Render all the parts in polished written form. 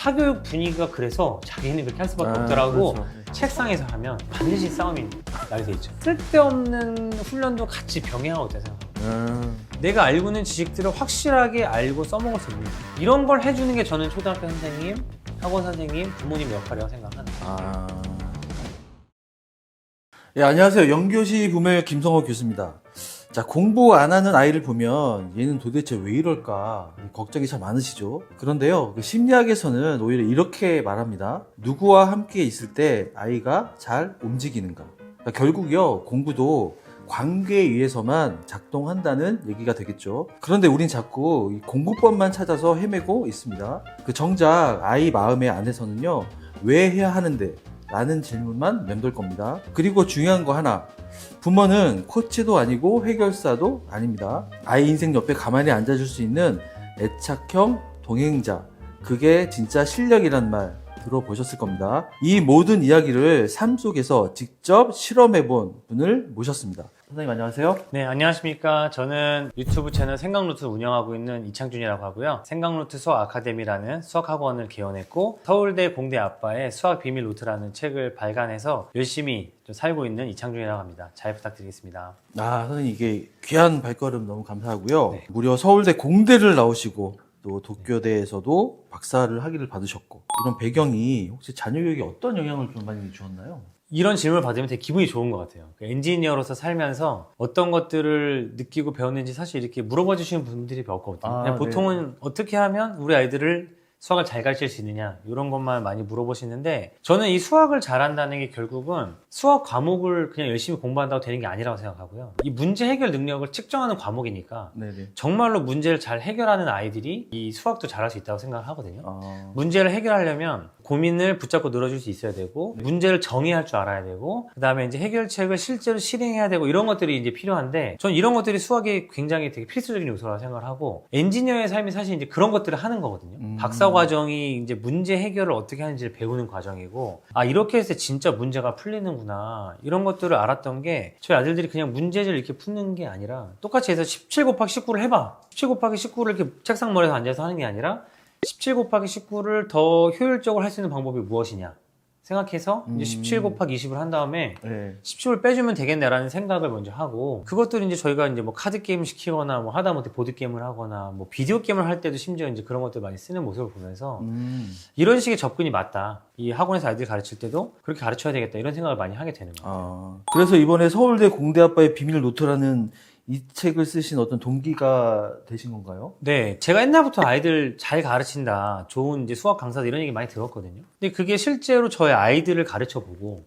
사교육 분위기가 그래서 자기는 그렇게 할 수밖에 없더라고. 그렇죠. 책상에서 하면 반드시 싸움이 나게 돼 있죠. 쓸데없는 훈련도 같이 병행하고 있다고 생각합니다. 내가 알고 있는 지식들을 확실하게 알고 써먹을 수 있는 이런 걸 해주는 게 저는 초등학교 선생님, 학원 선생님, 부모님 역할이라고 생각합니다. 예, 안녕하세요. 영교시 부멸 김성호 교수입니다. 자, 공부 안 하는 아이를 보면 얘는 도대체 왜 이럴까 걱정이 참 많으시죠. 그런데요, 그 심리학에서는 오히려 이렇게 말합니다. 누구와 함께 있을 때 아이가 잘 움직이는가. 그러니까 결국요, 공부도 관계에 의해서만 작동한다는 얘기가 되겠죠. 그런데 우린 자꾸 이 공부법만 찾아서 헤매고 있습니다. 그 정작 아이 마음의 안에서는요, 왜 해야 하는데? 라는 질문만 맴돌 겁니다. 그리고 중요한 거 하나, 부모는 코치도 아니고 해결사도 아닙니다. 아이 인생 옆에 가만히 앉아줄 수 있는 애착형 동행자, 그게 진짜 실력이란 말 들어보셨을 겁니다. 이 모든 이야기를 삶 속에서 직접 실험해본 분을 모셨습니다. 선생님 안녕하세요. 네, 안녕하십니까. 저는 유튜브 채널 생각노트 운영하고 있는 이창준이라고 하고요. 생각노트 수학 아카데미라는 수학학원을 개원했고 서울대 공대 아빠의 수학 비밀 노트라는 책을 발간해서 열심히 좀 살고 있는 이창준이라고 합니다. 잘 부탁드리겠습니다. 선생님 이게 귀한 발걸음 너무 감사하고요. 네. 무려 서울대 공대를 나오시고 또 도쿄대에서도 박사를 학위를 받으셨고, 이런 배경이 혹시 자녀 교육에 어떤 영향을 좀 많이 주었나요? 이런 질문을 받으면 되게 기분이 좋은 것 같아요. 엔지니어로서 살면서 어떤 것들을 느끼고 배웠는지 사실 이렇게 물어봐 주시는 분들이 별로 없거든요. 그냥 보통은 어떻게 하면 우리 아이들을 수학을 잘 가르칠 수 있느냐 이런 것만 많이 물어보시는데, 저는 이 수학을 잘한다는 게 결국은 수학 과목을 그냥 열심히 공부한다고 되는 게 아니라고 생각하고요. 이 문제 해결 능력을 측정하는 과목이니까 네네. 정말로 문제를 잘 해결하는 아이들이 이 수학도 잘할 수 있다고 생각을 하거든요. 문제를 해결하려면 고민을 붙잡고 늘어줄 수 있어야 되고, 문제를 정의할 줄 알아야 되고, 그 다음에 이제 해결책을 실제로 실행해야 되고, 이런 것들이 이제 필요한데, 전 이런 것들이 수학에 굉장히 되게 필수적인 요소라고 생각을 하고, 엔지니어의 삶이 사실 이제 그런 것들을 하는 거거든요. 박사 과정이 이제 문제 해결을 어떻게 하는지를 배우는 과정이고, 이렇게 해서 진짜 문제가 풀리는구나, 이런 것들을 알았던 게, 저희 아들들이 그냥 문제를 이렇게 푸는 게 아니라, 똑같이 해서 17 곱하기 19를 해봐. 17 곱하기 19를 이렇게 책상 머리에서 앉아서 하는 게 아니라, 17 곱하기 19를 더 효율적으로 할 수 있는 방법이 무엇이냐 생각해서 이제 17 곱하기 20을 한 다음에 17을 빼주면 되겠네라는 생각을 먼저 하고, 그것들을 이제 저희가 이제 뭐 카드 게임을 시키거나 뭐 하다못해 보드 게임을 하거나 뭐 비디오 게임을 할 때도 심지어 이제 그런 것들 많이 쓰는 모습을 보면서 이런 식의 접근이 맞다. 이 학원에서 아이들 가르칠 때도 그렇게 가르쳐야 되겠다, 이런 생각을 많이 하게 되는 거예요. 그래서 이번에 서울대 공대 아빠의 비밀 노트라는 이 책을 쓰신 어떤 동기가 되신 건가요? 네, 제가 옛날부터 아이들 잘 가르친다, 좋은 이제 수학 강사들 이런 얘기 많이 들었거든요. 근데 그게 실제로 저의 아이들을 가르쳐 보고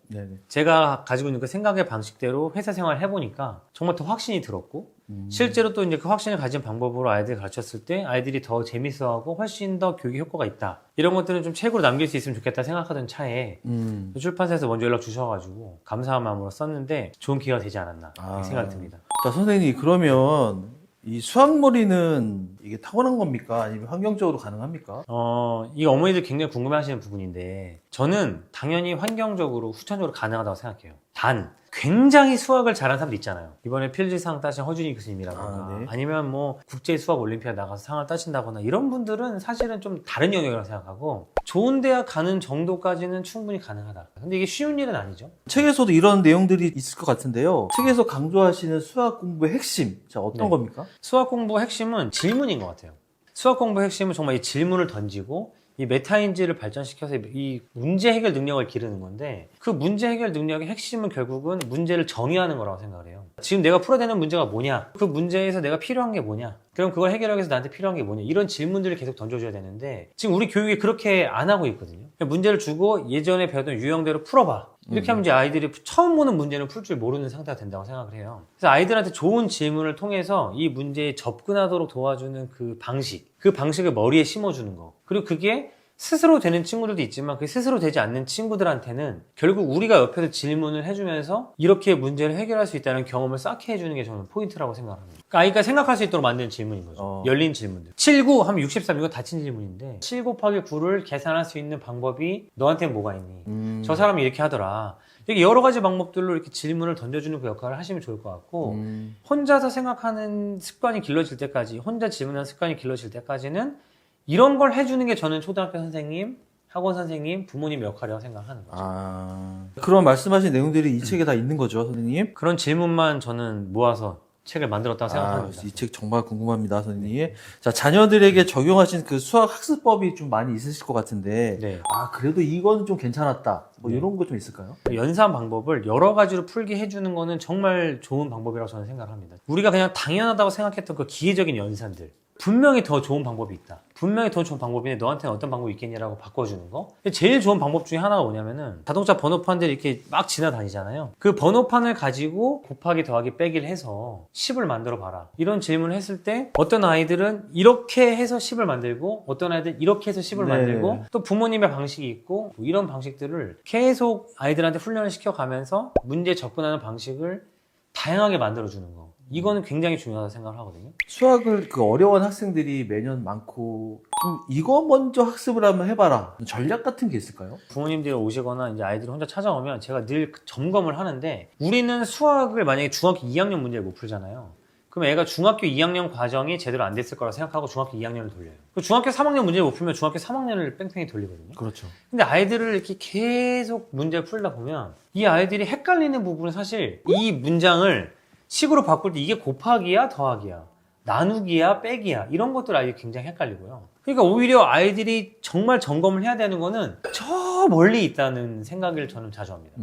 제가 가지고 있는 그 생각의 방식대로 회사 생활을 해보니까 정말 더 확신이 들었고, 실제로 또 이제 그 확신을 가진 방법으로 아이들 가르쳤을 때 아이들이 더 재밌어하고 훨씬 더 교육에 효과가 있다, 이런 것들은 좀 책으로 남길 수 있으면 좋겠다 생각하던 차에 출판사에서 먼저 연락 주셔가지고 감사한 마음으로 썼는데 좋은 기회가 되지 않았나 생각이 듭니다. 자, 선생님, 그러면 이 수학머리는 이게 타고난 겁니까? 아니면 환경적으로 가능합니까? 이 어머니들 굉장히 궁금해하시는 부분인데, 저는 당연히 환경적으로 후천적으로 가능하다고 생각해요. 단 굉장히 수학을 잘하는 사람도 있잖아요. 이번에 필즈상 따신 허준이 교수님이라거나 아니면 뭐 국제 수학 올림피아드 나가서 상을 따신다거나, 이런 분들은 사실은 좀 다른 영역이라고 생각하고, 좋은 대학 가는 정도까지는 충분히 가능하다. 근데 이게 쉬운 일은 아니죠. 책에서도 이런 내용들이 있을 것 같은데요. 책에서 강조하시는 수학 공부의 핵심, 자, 어떤 겁니까? 수학 공부의 핵심은 질문인 것 같아요. 수학 공부의 핵심은 정말 이 질문을 던지고 이 메타인지를 발전시켜서 이 문제 해결 능력을 기르는 건데, 그 문제 해결 능력의 핵심은 결국은 문제를 정의하는 거라고 생각을 해요. 지금 내가 풀어야 되는 문제가 뭐냐, 그 문제에서 내가 필요한 게 뭐냐, 그럼 그걸 해결하기 위해서 나한테 필요한 게 뭐냐, 이런 질문들을 계속 던져줘야 되는데, 지금 우리 교육이 그렇게 안 하고 있거든요. 문제를 주고 예전에 배웠던 유형대로 풀어봐, 이렇게 하면 이제 아이들이 처음 보는 문제는 풀 줄 모르는 상태가 된다고 생각을 해요. 그래서 아이들한테 좋은 질문을 통해서 이 문제에 접근하도록 도와주는 그 방식을 머리에 심어주는 거. 그리고 그게 스스로 되는 친구들도 있지만, 그 스스로 되지 않는 친구들한테는 결국 우리가 옆에서 질문을 해주면서 이렇게 문제를 해결할 수 있다는 경험을 쌓게 해주는 게 저는 포인트라고 생각합니다. 그러니까 아이가 생각할 수 있도록 만드는 질문인 거죠. 열린 질문들. 7, 9 하면 63, 이거 닫힌 질문인데, 7 곱하기 9를 계산할 수 있는 방법이 너한테는 뭐가 있니? 저 사람이 이렇게 하더라. 이렇게 여러 가지 방법들로 이렇게 질문을 던져주는 그 역할을 하시면 좋을 것 같고, 혼자서 생각하는 습관이 길러질 때까지, 혼자 질문하는 습관이 길러질 때까지는 이런 걸 해주는 게 저는 초등학교 선생님, 학원 선생님, 부모님 역할이라고 생각하는 거죠. 그런 말씀하신 내용들이 이 책에 다 있는 거죠, 선생님? 그런 질문만 저는 모아서 책을 만들었다고 생각합니다. 이 책 정말 궁금합니다, 선생님. 자, 자녀들에게 적용하신 그 수학 학습법이 좀 많이 있으실 것 같은데, 네. 그래도 이거는 좀 괜찮았다. 뭐 네. 이런 거 좀 있을까요? 연산 방법을 여러 가지로 풀게 해주는 거는 정말 좋은 방법이라고 저는 생각을 합니다. 우리가 그냥 당연하다고 생각했던 그 기계적인 연산들. 분명히 더 좋은 방법이 있다. 분명히 더 좋은 방법인데 너한테는 어떤 방법이 있겠냐라고 바꿔주는 거. 제일 좋은 방법 중에 하나가 뭐냐면은 자동차 번호판들이 이렇게 막 지나다니잖아요. 그 번호판을 가지고 곱하기 더하기 빼기를 해서 10을 만들어 봐라. 이런 질문을 했을 때 어떤 아이들은 이렇게 해서 10을 만들고 어떤 아이들은 이렇게 해서 10을 네. 만들고 또 부모님의 방식이 있고 뭐 이런 방식들을 계속 아이들한테 훈련을 시켜가면서 문제에 접근하는 방식을 다양하게 만들어주는 거. 이거는 굉장히 중요하다고 생각을 하거든요. 수학을 어려운 학생들이 매년 많고, 좀 이거 먼저 학습을 한번 해봐라. 전략 같은 게 있을까요? 부모님들이 오시거나 이제 아이들이 혼자 찾아오면 제가 늘 점검을 하는데 우리는 수학을 만약에 중학교 2학년 문제를 못 풀잖아요. 그럼 애가 중학교 2학년 과정이 제대로 안 됐을 거라 생각하고 중학교 2학년을 돌려요. 중학교 3학년 문제를 못 풀면 중학교 3학년을 뺑뺑이 돌리거든요. 그렇죠. 근데 아이들을 이렇게 계속 문제를 풀다 보면 이 아이들이 헷갈리는 부분은 사실 이 문장을 식으로 바꿀 때 이게 곱하기야 더하기야 나누기야 빼기야 이런 것들 아이들이 굉장히 헷갈리고요. 그러니까 오히려 아이들이 정말 점검을 해야 되는 거는 저 멀리 있다는 생각을 저는 자주 합니다.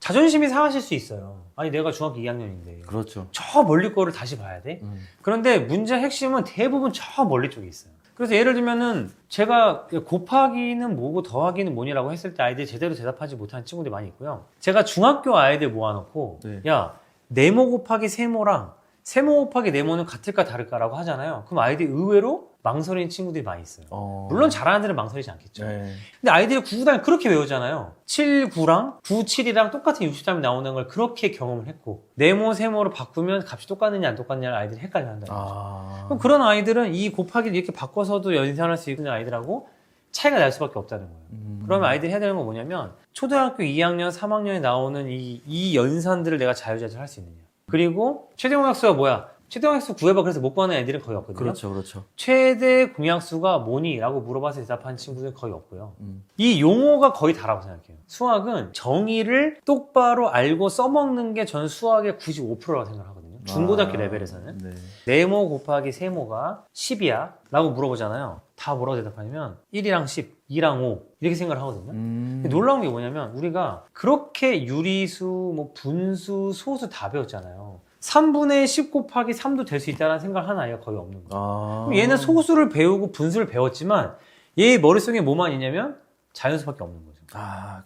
자존심이 상하실 수 있어요. 아니 내가 중학교 2학년인데 그렇죠. 저 멀리 거를 다시 봐야 돼? 그런데 문제 핵심은 대부분 저 멀리 쪽에 있어요. 그래서 예를 들면은 제가 곱하기는 뭐고 더하기는 뭐냐라고 했을 때 아이들이 제대로 대답하지 못하는 친구들이 많이 있고요. 제가 중학교 아이들 모아놓고 네. 야 네모 곱하기 세모랑 세모 곱하기 네모는 같을까 다를까라고 하잖아요. 그럼 아이들이 의외로 망설이는 친구들이 많이 있어요. 물론 잘하는 애들은 망설이지 않겠죠. 네. 근데 아이들이 9, 9단 그렇게 외우잖아요. 7, 9랑 9, 7이랑 똑같은 63이 나오는 걸 그렇게 경험을 했고 네모, 세모로 바꾸면 값이 똑같느냐 안 똑같느냐를 아이들이 헷갈려 한다는 거죠. 그럼 그런 아이들은 이 곱하기를 이렇게 바꿔서도 연산할 수 있는 아이들하고 차이가 날 수밖에 없다는 거예요. 그러면 아이들이 해야 되는 건 뭐냐면 초등학교 2학년, 3학년에 나오는 이 연산들을 내가 자유자재로 할 수 있느냐. 그리고 최대 공약수가 뭐야? 최대 공약수 구해봐. 그래서 못 구하는 애들은 거의 없거든요. 그렇죠, 그렇죠. 최대 공약수가 뭐니? 라고 물어봐서 대답하는 친구들은 거의 없고요. 이 용어가 거의 다라고 생각해요. 수학은 정의를 똑바로 알고 써먹는 게 전 수학의 95%라고 생각하거든요. 중고등학교 레벨에서는. 네. 네모 곱하기 세모가 10이야? 라고 물어보잖아요. 다 뭐라고 대답하냐면 1이랑 10, 2랑 5 이렇게 생각을 하거든요. 근데 놀라운 게 뭐냐면 우리가 그렇게 유리수, 뭐 분수, 소수 다 배웠잖아요. 3분의 10 곱하기 3도 될 수 있다는 생각을 하는 아이가 거의 없는 거예요. 그럼 얘는 소수를 배우고 분수를 배웠지만 얘 머릿속에 뭐만 있냐면 자연수밖에 없는 거죠.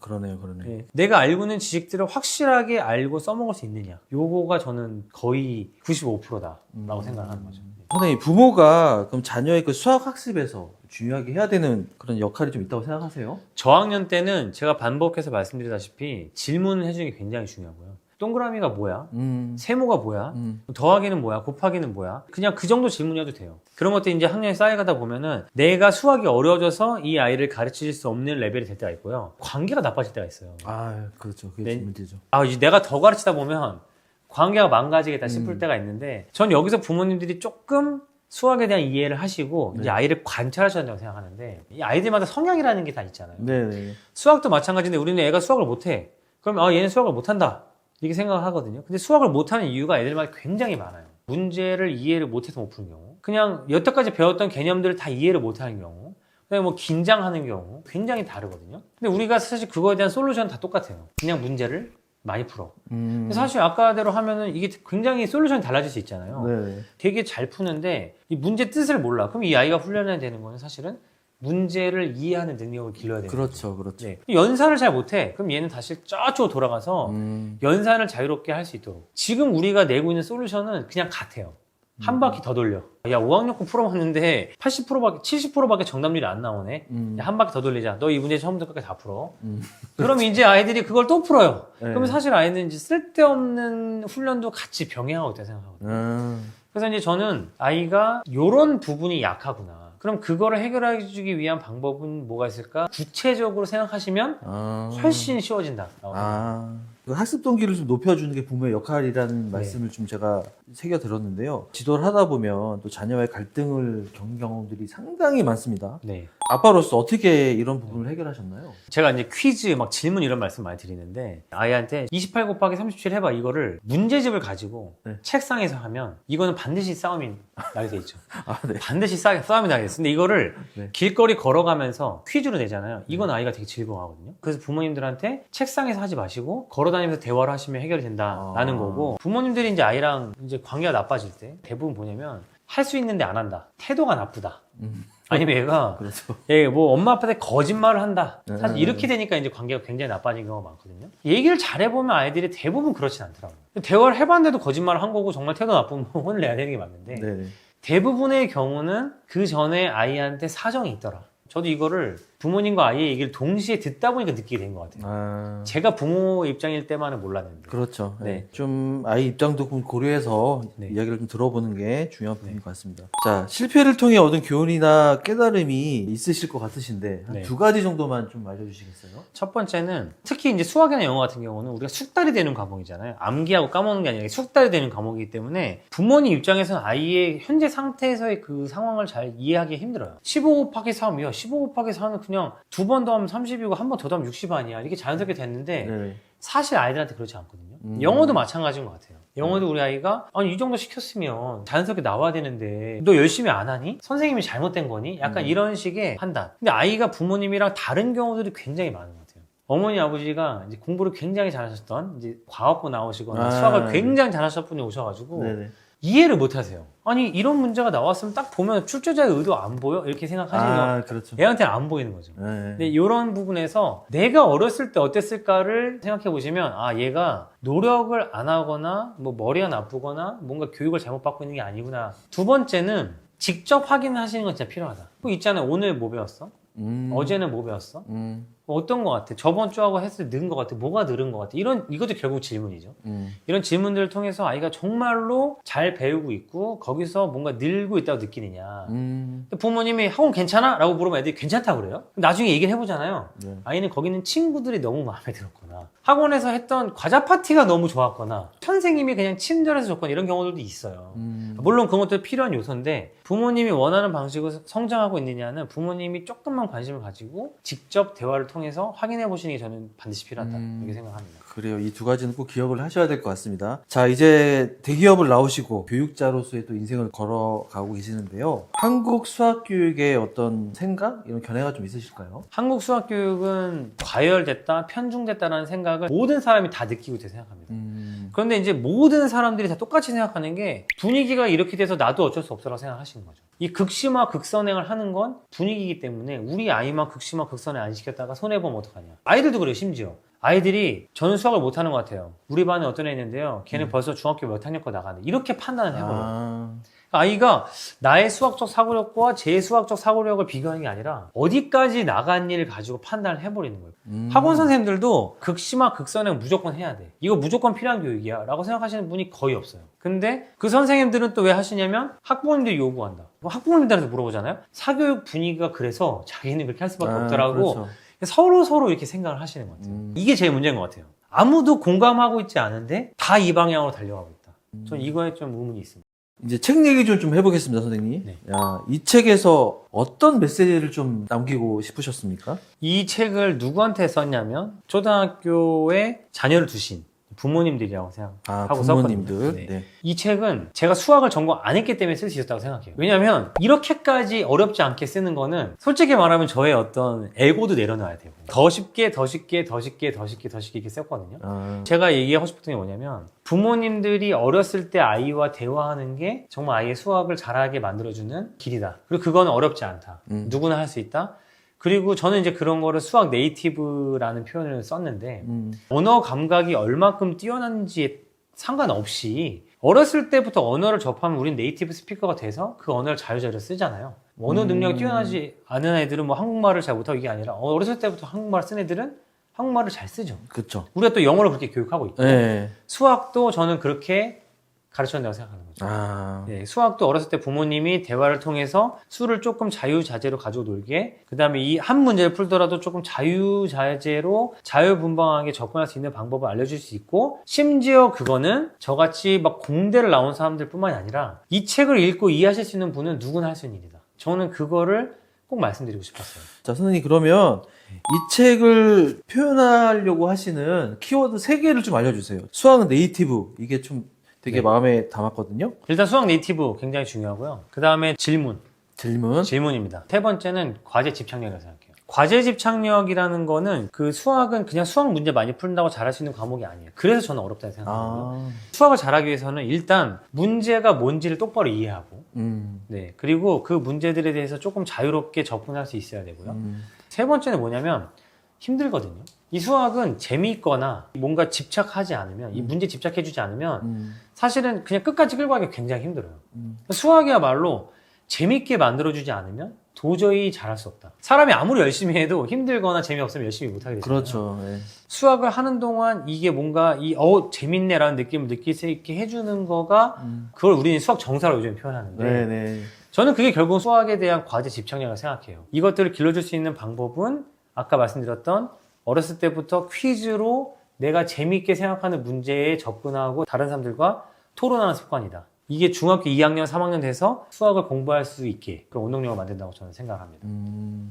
그러네요. 네. 내가 알고 있는 지식들을 확실하게 알고 써먹을 수 있느냐. 요거가 저는 거의 95%다라고 생각을 하는 거죠. 선생님, 부모가 그럼 자녀의 그 수학 학습에서 중요하게 해야 되는 그런 역할이 좀 있다고 생각하세요? 저학년 때는 제가 반복해서 말씀드리다시피 질문을 해주는 게 굉장히 중요하고요. 동그라미가 뭐야? 세모가 뭐야? 더하기는 뭐야? 곱하기는 뭐야? 그냥 그 정도 질문이어도 돼요. 그런 것들이 이제 학년이 쌓여가다 보면은 내가 수학이 어려워져서 이 아이를 가르칠 수 없는 레벨이 될 때가 있고요. 관계가 나빠질 때가 있어요. 그렇죠. 그게 문제죠. 이제 내가 더 가르치다 보면 관계가 망가지겠다 싶을 때가 있는데 전 여기서 부모님들이 조금 수학에 대한 이해를 하시고 이제 아이를 관찰하셔야 된다고 생각하는데 이 아이들마다 성향이라는 게 다 있잖아요. 네네. 수학도 마찬가지인데 우리는 애가 수학을 못해. 그럼 얘는 수학을 못한다. 이렇게 생각을 하거든요. 근데 수학을 못하는 이유가 애들마다 굉장히 많아요. 문제를 이해를 못해서 못 푸는 경우, 그냥 여태까지 배웠던 개념들을 다 이해를 못하는 경우, 그다음에 뭐 긴장하는 경우 굉장히 다르거든요. 근데 우리가 사실 그거에 대한 솔루션은 다 똑같아요. 그냥 문제를 많이 풀어. 근데 사실 아까대로 하면은 이게 굉장히 솔루션이 달라질 수 있잖아요. 네. 되게 잘 푸는데 이 문제 뜻을 몰라. 그럼 이 아이가 훈련해야 되는 거는 사실은 문제를 이해하는 능력을 길러야 되는 그렇죠, 거죠. 그렇죠. 네. 연산을 잘 못해. 그럼 얘는 다시 저쪽으로 돌아가서 연산을 자유롭게 할 수 있도록. 지금 우리가 내고 있는 솔루션은 그냥 같아요. 한 바퀴 더 돌려. 야, 5학년 거 풀어봤는데 80%밖에, 70%밖에 정답률이 안 나오네. 야, 한 바퀴 더 돌리자. 너 이 문제 처음부터 끝까지 다 풀어. 그럼 이제 아이들이 그걸 또 풀어요. 네. 그러면 사실 아이는 이제 쓸데없는 훈련도 같이 병행하고 있다고 생각하거든요. 그래서 이제 저는 아이가 요런 부분이 약하구나. 그럼 그거를 해결해주기 위한 방법은 뭐가 있을까? 구체적으로 생각하시면 훨씬 쉬워진다. 그 학습 동기를 좀 높여주는 게 부모의 역할이라는 네. 말씀을 좀 제가 새겨 들었는데요. 지도를 하다 보면 또 자녀와의 갈등을 겪는 경험들이 상당히 많습니다. 네. 아빠로서 어떻게 이런 부분을 해결하셨나요? 제가 이제 퀴즈 막 질문 이런 말씀 많이 드리는데 아이한테 28 곱하기 37 해봐 이거를 문제집을 가지고 네. 책상에서 하면 이거는 반드시 싸움이 나게 돼 있죠. 아, 네. 반드시 싸움이 나게 됐어. 근데 이거를 네. 길거리 걸어가면서 퀴즈로 내잖아요. 이건 아이가 되게 즐거워하거든요. 그래서 부모님들한테 책상에서 하지 마시고 걸어다니면서 대화를 하시면 해결이 된다라는 거고 부모님들이 이제 아이랑 이제 관계가 나빠질 때 대부분 뭐냐면 할 수 있는데 안 한다. 태도가 나쁘다. 아니면 얘가 그렇죠. 얘 뭐 엄마 아빠한테 거짓말을 한다. 사실 네. 이렇게 되니까 이제 관계가 굉장히 나빠진 경우가 많거든요. 얘기를 잘해보면 아이들이 대부분 그렇진 않더라고요. 대화를 해봤는데도 거짓말을 한 거고 정말 태도 나쁘면 혼을 내야 되는 게 맞는데 네네. 대부분의 경우는 그 전에 아이한테 사정이 있더라. 저도 이거를 부모님과 아이의 얘기를 동시에 듣다 보니까 느끼게 된 것 같아요. 아, 제가 부모 입장일 때만은 몰랐는데. 그렇죠. 네. 네. 좀 아이 입장도 고려해서 네. 이야기를 좀 들어보는 게 중요한 부분인 네. 것 같습니다. 자, 실패를 통해 얻은 교훈이나 깨달음이 있으실 것 같으신데 한 네. 2가지 정도만 좀 알려주시겠어요? 첫 번째는 특히 이제 수학이나 영어 같은 경우는 우리가 숙달이 되는 과목이잖아요. 암기하고 까먹는 게 아니라 숙달이 되는 과목이기 때문에 부모님 입장에서는 아이의 현재 상태에서의 그 상황을 잘 이해하기 힘들어요. 15 곱하기 3이요. 15 곱하기 4는 그냥 두 번 더 하면 30이고 한 번 더 더하면 60 아니야. 이게 자연스럽게 됐는데 네. 사실 아이들한테 그렇지 않거든요. 영어도 마찬가지인 것 같아요. 영어도 우리 아이가 아니 이 정도 시켰으면 자연스럽게 나와야 되는데 너 열심히 안 하니? 선생님이 잘못된 거니? 약간 이런 식의 판단. 근데 아이가 부모님이랑 다른 경우들이 굉장히 많은 것 같아요. 어머니 아버지가 이제 공부를 굉장히 잘하셨던 이제 과학부 나오시거나 수학을 굉장히 잘하셨던 분이 오셔가지고 네네. 이해를 못 하세요. 아니 이런 문제가 나왔으면 딱 보면 출제자의 의도 안 보여? 이렇게 생각하시면 아, 그렇죠. 애한테는 안 보이는 거죠. 네. 근데 이런 부분에서 내가 어렸을 때 어땠을까를 생각해 보시면 아 얘가 노력을 안 하거나 뭐 머리가 나쁘거나 뭔가 교육을 잘못 받고 있는 게 아니구나. 두 번째는 직접 확인하시는 건 진짜 필요하다. 뭐 있잖아요. 오늘 뭐 배웠어? 어제는 뭐 배웠어? 뭐 어떤 것 같아? 저번 주하고 했을 때 늘은 것 같아? 뭐가 늘은 것 같아? 이것도 결국 질문이죠. 이런 질문들을 통해서 아이가 정말로 잘 배우고 있고 거기서 뭔가 늘고 있다고 느끼느냐. 부모님이 학원 괜찮아? 라고 물어보면 애들이 괜찮다고 그래요. 나중에 얘기를 해보잖아요. 네. 아이는 거기 있는 친구들이 너무 마음에 들었거나 학원에서 했던 과자 파티가 너무 좋았거나 선생님이 그냥 친절해서 좋거나 이런 경우들도 있어요. 물론 그런 것도 필요한 요소인데 부모님이 원하는 방식으로 성장하고 있느냐는 부모님이 조금만 관심을 가지고 직접 대화를 통해서 확인해 보시는 게 저는 반드시 필요하다 이렇게 생각합니다. 그래요. 이 2가지는 꼭 기억을 하셔야 될 것 같습니다. 자, 이제 대기업을 나오시고 교육자로서의 또 인생을 걸어가고 계시는데요. 한국 수학교육의 어떤 생각? 이런 견해가 좀 있으실까요? 한국 수학 교육은 과열됐다, 편중됐다라는 생각을 모든 사람이 다 느끼고 있다고 생각합니다. 그런데 이제 모든 사람들이 다 똑같이 생각하는 게 분위기가 이렇게 돼서 나도 어쩔 수 없어라고 생각하시는 거죠. 이 극심화 극선행을 하는 건 분위기이기 때문에 우리 아이만 극심화 극선행 안 시켰다가 손해보면 어떡하냐. 아이들도 그래요. 심지어 아이들이 저는 수학을 못하는 것 같아요. 우리 반에 어떤 애 있는데요. 걔는 벌써 중학교 몇 학년 거 나가네. 이렇게 판단을 해버려요. 아이가 나의 수학적 사고력과 제 수학적 사고력을 비교하는 게 아니라 어디까지 나간 일을 가지고 판단을 해버리는 거예요. 학원 선생님들도 극심화 극선행 무조건 해야 돼. 이거 무조건 필요한 교육이야 라고 생각하시는 분이 거의 없어요. 근데 그 선생님들은 또 왜 하시냐면 학부모님들이 요구한다. 학부모님들한테 물어보잖아요. 사교육 분위기가 그래서 자기는 그렇게 할 수밖에 없더라고. 그렇죠. 서로 이렇게 생각을 하시는 것 같아요. 이게 제일 문제인 것 같아요. 아무도 공감하고 있지 않은데 다 이 방향으로 달려가고 있다. 전 이거에 좀 의문이 있습니다. 이제 책 얘기 좀 해보겠습니다, 선생님. 네. 야, 이 책에서 어떤 메시지를 좀 남기고 싶으셨습니까? 이 책을 누구한테 썼냐면 초등학교에 자녀를 두신 부모님들이라고 생각하고 부모님들. 썼거든요. 네. 네. 이 책은 제가 수학을 전공 안 했기 때문에 쓸 수 있었다고 생각해요. 왜냐하면 이렇게까지 어렵지 않게 쓰는 거는 솔직히 말하면 저의 어떤 에고도 내려놔야 돼요. 더 쉽게 이렇게 썼거든요. 제가 얘기하고 싶은 게 뭐냐면 부모님들이 어렸을 때 아이와 대화하는 게 정말 아이의 수학을 잘하게 만들어주는 길이다. 그리고 그건 어렵지 않다. 누구나 할 수 있다. 그리고 저는 이제 그런 거를 수학 네이티브라는 표현을 썼는데 언어 감각이 얼마큼 뛰어난지에 상관없이 어렸을 때부터 언어를 접하면 우린 네이티브 스피커가 돼서 그 언어를 자유자재로 쓰잖아요. 언어 능력이 뛰어나지 않은 애들은 뭐 한국말을 잘 못하고 이게 아니라 어렸을 때부터 한국말을 쓴 애들은 한국말을 잘 쓰죠. 그렇죠. 우리가 또 영어를 그렇게 교육하고 있고 네. 수학도 저는 그렇게 가르쳤다고 생각하는 거죠. 아, 예, 수학도 어렸을 때 부모님이 대화를 통해서 수를 조금 자유자재로 가지고 놀게, 그 다음에 이 한 문제를 풀더라도 조금 자유자재로 자유분방하게 접근할 수 있는 방법을 알려줄 수 있고, 심지어 그거는 저같이 막 공대를 나온 사람들 뿐만이 아니라 이 책을 읽고 이해하실 수 있는 분은 누구나 할 수 있는 일이다. 저는 그거를 꼭 말씀드리고 싶었어요. 자, 선생님, 그러면 이 책을 표현하려고 하시는 키워드 3개를 좀 알려주세요. 수학은 네이티브. 이게 좀 되게 네. 마음에 담았거든요. 일단 수학 네이티브 굉장히 중요하고요. 그 다음에 질문입니다. 세 번째는 과제 집착력이라고 생각해요. 과제 집착력이라는 거는 그 수학은 그냥 수학 문제 많이 푼다고 잘할 수 있는 과목이 아니에요. 그래서 저는 어렵다고 생각하거든요. 수학을 잘하기 위해서는 일단 문제가 뭔지를 똑바로 이해하고, 네, 그리고 그 문제들에 대해서 조금 자유롭게 접근할 수 있어야 되고요. 세 번째는 뭐냐면 힘들거든요. 이 수학은 재미있거나 뭔가 집착하지 않으면, 이 문제 집착해주지 않으면 사실은 그냥 끝까지 끌고 가기 굉장히 힘들어요. 수학이야말로 재밌게 만들어주지 않으면 도저히 잘할 수 없다. 사람이 아무리 열심히 해도 힘들거나 재미없으면 열심히 못하게 되잖아요. 그렇죠. 네. 수학을 하는 동안 이게 뭔가 재밌네라는 느낌을 느낄 수 있게 해주는 거가 그걸 우리는 수학 정사로 요즘 표현하는데 네네. 저는 그게 결국 수학에 대한 과제 집착력이라고 생각해요. 이것들을 길러줄 수 있는 방법은 아까 말씀드렸던 어렸을 때부터 퀴즈로 내가 재밌게 생각하는 문제에 접근하고 다른 사람들과 토론하는 습관이다. 이게 중학교 2학년, 3학년 돼서 수학을 공부할 수 있게 그런 원동력을 만든다고 저는 생각합니다.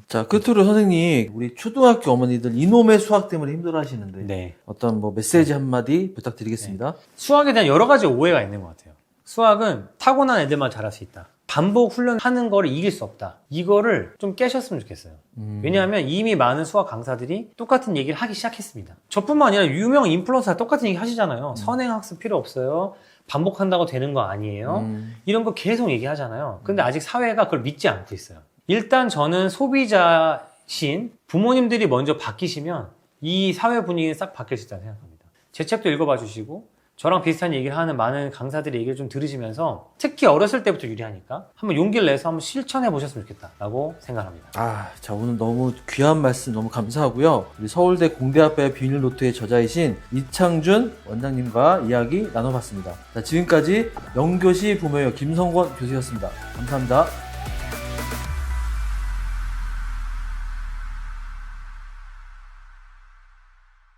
자, 끝으로 선생님, 우리 초등학교 어머니들 이놈의 수학 때문에 힘들어 하시는데 네. 어떤 뭐 메시지 한마디 부탁드리겠습니다. 수학에 대한 여러 가지 오해가 있는 것 같아요. 수학은 타고난 애들만 잘할 수 있다. 반복 훈련하는 거를 이길 수 없다. 이거를 좀 깨셨으면 좋겠어요. 왜냐하면 이미 많은 수학 강사들이 똑같은 얘기를 하기 시작했습니다. 저뿐만 아니라 유명 인플루언서가 똑같은 얘기 하시잖아요. 선행학습 필요 없어요. 반복한다고 되는 거 아니에요. 이런 거 계속 얘기하잖아요. 근데 아직 사회가 그걸 믿지 않고 있어요. 일단 저는 소비자신 부모님들이 먼저 바뀌시면 이 사회 분위기는 싹 바뀔 수 있다고 생각합니다. 제 책도 읽어봐 주시고 저랑 비슷한 얘기를 하는 많은 강사들의 얘기를 좀 들으시면서 특히 어렸을 때부터 유리하니까 한번 용기를 내서 한번 실천해 보셨으면 좋겠다라고 생각합니다. 자, 오늘 너무 귀한 말씀 너무 감사하고요. 우리 서울대 공대학과의 비밀노트의 저자이신 이창준 원장님과 이야기 나눠봤습니다. 자, 지금까지 영교시 부모여 김성권 교수였습니다. 감사합니다.